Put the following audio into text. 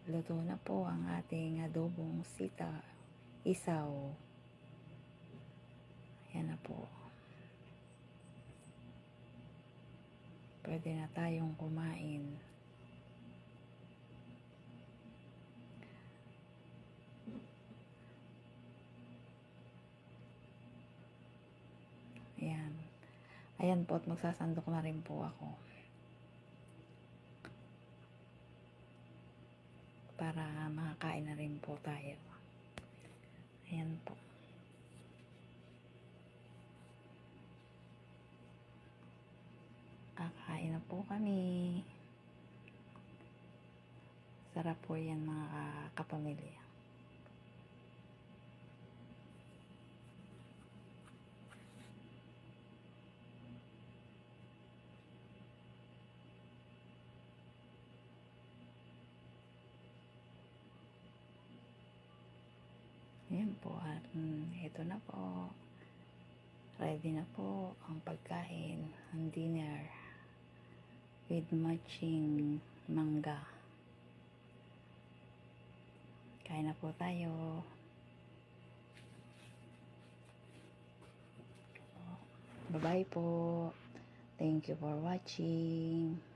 Luto na po ang ating adobong sita, isaw. Ayan na po. Pwede na tayong kumain. Ayan. Ayan po at magsasandok na rin po ako. Para makakain na rin po tayo. Ayan po. Kakain na po kami. Sarap po yan mga kapamilya. Ayan po at ito na po. Ready na po ang pagkain, ang dinner with matching mangga. Kain na po tayo. Bye-bye po. Thank you for watching.